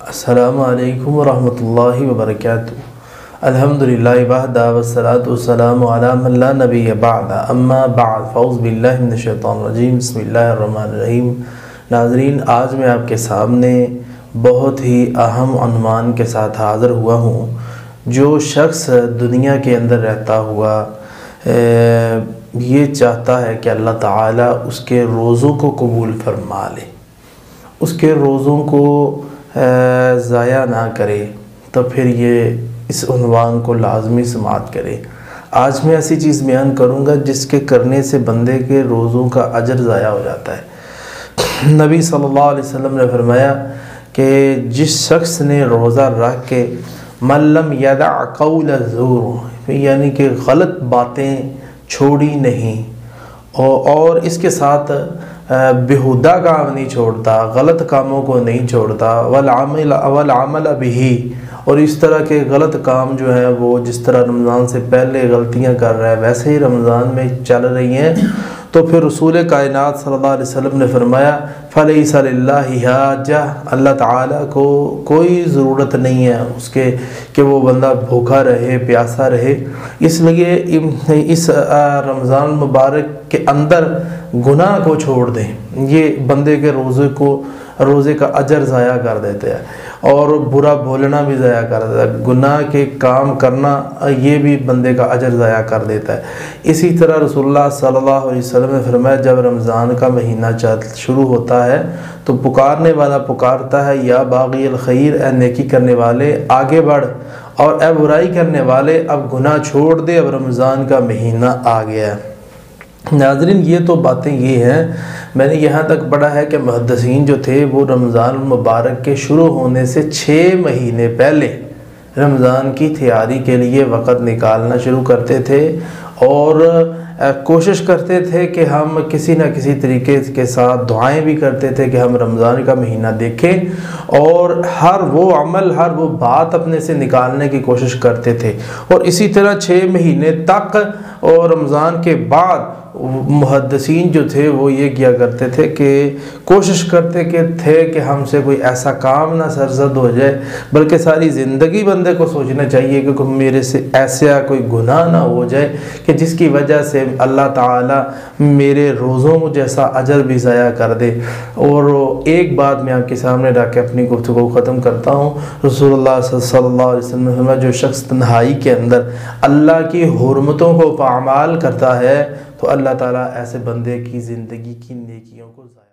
السلام علیکم ورحمۃ اللہ وبرکاتہ۔ الحمدللہ وحدہ والصلاۃ والسلام علی من لا نبی بعد، اما بعد، فاعوذ باللہ من الشیطان الرجیم، بسم اللہ الرحمن الرحیم۔ ناظرین، آج میں آپ کے سامنے بہت ہی اہم عنوان کے ساتھ حاضر ہوا ہوں۔ جو شخص دنیا کے اندر رہتا ہوا یہ چاہتا ہے کہ اللہ تعالیٰ اس کے روزوں کو قبول فرما لے، اس کے روزوں کو ضائع نہ کرے، تو پھر یہ اس عنوان کو لازمی سماعت کرے۔ آج میں ایسی چیز بیان کروں گا جس کے کرنے سے بندے کے روزوں کا اجر ضائع ہو جاتا ہے۔ نبی صلی اللہ علیہ وسلم نے فرمایا کہ جس شخص نے روزہ رکھ کے من لم یدع قول الزور، یعنی کہ غلط باتیں چھوڑی نہیں اور اس کے ساتھ بیہودہ کام نہیں چھوڑتا، غلط کاموں کو نہیں چھوڑتا، والعمل بہ، اور اس طرح کے غلط کام جو ہے وہ جس طرح رمضان سے پہلے غلطیاں کر رہا ہے ویسے ہی رمضان میں چل رہی ہیں، تو پھر رسول کائنات صلی اللہ علیہ وسلم نے فرمایا فَلَيْسَ لِلَّهِ حَاجَةٌ، اللہ تعالیٰ کو کوئی ضرورت نہیں ہے اس کے کہ وہ بندہ بھوکا رہے، پیاسا رہے۔ اس لیے اس رمضان مبارک کے اندر گناہ کو چھوڑ دیں، یہ بندے کے روزے کا اجر ضائع کر دیتے ہیں، اور برا بولنا بھی ضائع کر دیتا ہے، گناہ کے کام کرنا یہ بھی بندے کا اجر ضائع کر دیتا ہے۔ اسی طرح رسول اللہ صلی اللہ علیہ وسلم نے فرمایا جب رمضان کا مہینہ شروع ہوتا ہے تو پکارنے والا پکارتا ہے یا باغی الخیر، اے نیکی کرنے والے آگے بڑھ، اور اے برائی کرنے والے اب گناہ چھوڑ دے، اب رمضان کا مہینہ آ گیا ہے۔ ناظرین، یہ تو باتیں یہ ہیں، میں نے یہاں تک پڑھا ہے کہ محدثین جو تھے وہ رمضان المبارک کے شروع ہونے سے 6 مہینے پہلے رمضان کی تیاری کے لیے وقت نکالنا شروع کرتے تھے، اور کوشش کرتے تھے کہ ہم کسی نہ کسی طریقے کے ساتھ دعائیں بھی کرتے تھے کہ ہم رمضان کا مہینہ دیکھیں، اور ہر وہ عمل، ہر وہ بات اپنے سے نکالنے کی کوشش کرتے تھے۔ اور اسی طرح 6 مہینے تک اور رمضان کے بعد محدثین جو تھے وہ یہ کیا کرتے تھے کہ کوشش کرتے تھے کہ ہم سے کوئی ایسا کام نہ سرزد ہو جائے، بلکہ ساری زندگی بندے کو سوچنا چاہیے کہ میرے سے ایسا کوئی گناہ نہ ہو جائے کہ جس کی وجہ سے اللہ تعالیٰ میرے روزوں جیسا اجر بھی ضائع کر دے۔ اور ایک بات میں آپ کے سامنے رکھ کے اپنی گفتگو ختم کرتا ہوں۔ رسول اللہ صلی اللہ علیہ وسلم نے فرمایا جو شخص تنہائی کے اندر اللہ کی حرمتوں کو پامال کرتا ہے تو اللہ تعالیٰ ایسے بندے کی زندگی کی نیکیوں کو ضائع